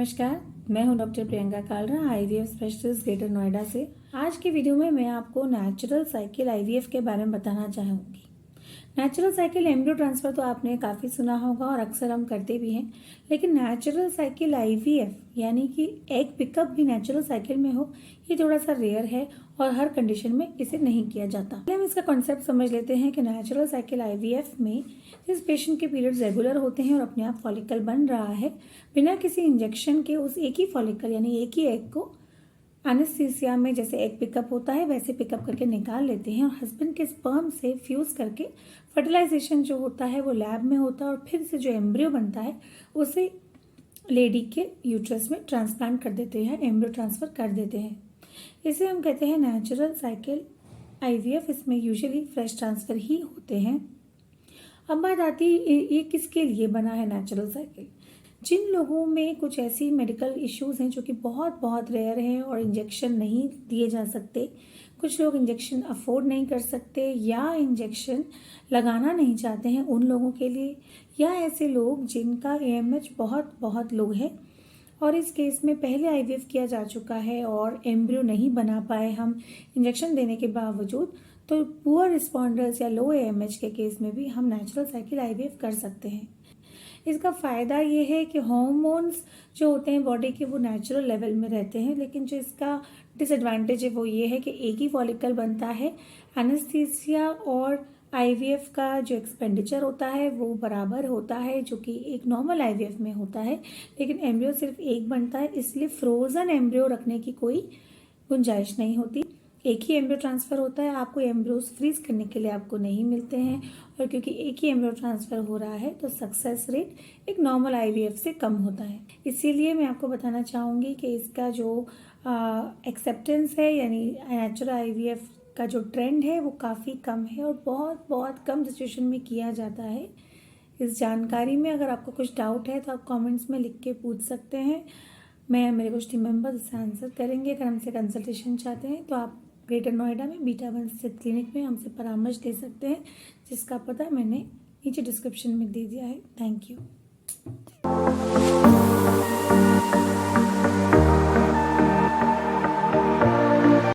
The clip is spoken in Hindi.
नमस्कार, मैं हूं doctor Priyanka Kalra, IVF specialist greater Noida से। आज की वीडियो में मैं आपको नेचुरल साइकिल आईवीएफ के बारे में बताना चाहूँगी। नेचुरल साइकिल एम्ब्रियो ट्रांसफ़र तो आपने काफ़ी सुना होगा और अक्सर हम करते भी हैं, लेकिन नेचुरल साइकिल आईवीएफ यानी कि एग पिकअप भी नेचुरल साइकिल में हो, ये थोड़ा सा रेयर है और हर कंडीशन में इसे नहीं किया जाता। पहले हम इसका कॉन्सेप्ट समझ लेते हैं कि नेचुरल साइकिल आईवीएफ में जिस पेशेंट के पीरियड्स रेगुलर होते हैं और अपने आप फॉलिकल बन रहा है, बिना किसी इंजेक्शन के उस एक ही फॉलिकल यानी एक ही एग को एनेस्थीसिया में जैसे एग पिकअप होता है वैसे पिकअप करके निकाल लेते हैं और हस्बैंड के स्पर्म से फ्यूज़ करके फर्टिलाइजेशन जो होता है वो लैब में होता है और फिर से जो एम्ब्रियो बनता है उसे लेडी के यूट्रस में ट्रांसप्लांट कर देते हैं, एम्ब्रियो ट्रांसफ़र कर देते हैं। इसे हम कहते हैं नेचुरल साइकिल आईवीएफ। इसमें यूजुअली फ्रेश ट्रांसफ़र ही होते हैं। अब बात आती है ये किसके लिए बना है नेचुरल साइकिल। जिन लोगों में कुछ ऐसी मेडिकल इश्यूज़ हैं जो कि बहुत बहुत रेयर हैं और इंजेक्शन नहीं दिए जा सकते, कुछ लोग इंजेक्शन अफोर्ड नहीं कर सकते या इंजेक्शन लगाना नहीं चाहते हैं, उन लोगों के लिए, या ऐसे लोग जिनका एएमएच बहुत बहुत लो है और इस केस में पहले आईवीएफ किया जा चुका है और एम्ब्रियो नहीं बना पाए हम इंजेक्शन देने के बावजूद, तो पुअर रिस्पॉन्डर्स या लो एएमएच के केस में भी हम नेचुरल साइकिल आईवीएफ कर सकते हैं। इसका फ़ायदा ये है कि हार्मोन्स जो होते हैं बॉडी के वो नेचुरल लेवल में रहते हैं, लेकिन जो इसका डिसएडवांटेज है वो ये है कि एक ही फॉलिकल बनता है। एनेस्थीसिया और आईवीएफ का जो एक्सपेंडिचर होता है वो बराबर होता है जो कि एक नॉर्मल आईवीएफ में होता है, लेकिन एम्ब्रियो सिर्फ एक बनता है, इसलिए फ्रोज़न एम्ब्रियो रखने की कोई गुंजाइश नहीं होती। एक ही एम्ब्रियो ट्रांसफ़र होता है, आपको एम्ब्रियोज फ्रीज करने के लिए आपको नहीं मिलते हैं और क्योंकि एक ही एम्ब्रियो ट्रांसफ़र हो रहा है तो सक्सेस रेट एक नॉर्मल आईवीएफ से कम होता है। इसीलिए मैं आपको बताना चाहूँगी कि इसका जो एक्सेप्टेंस है यानी नेचुरल आईवीएफ का जो ट्रेंड है वो काफ़ी कम है और बहुत बहुत कम सिचुएशन में किया जाता है। इस जानकारी में अगर आपको कुछ डाउट है तो आप कमेंट्स में लिख के पूछ सकते हैं। मेरे कुछ टीम मेंबर्स इससे आंसर करेंगे। अगर हमसे कंसल्टेशन चाहते हैं तो आप ग्रेटर नोएडा में बीटा 1 स्थित क्लिनिक में हमसे परामर्श दे सकते हैं, जिसका पता मैंने नीचे डिस्क्रिप्शन में दे दिया है। Thank you.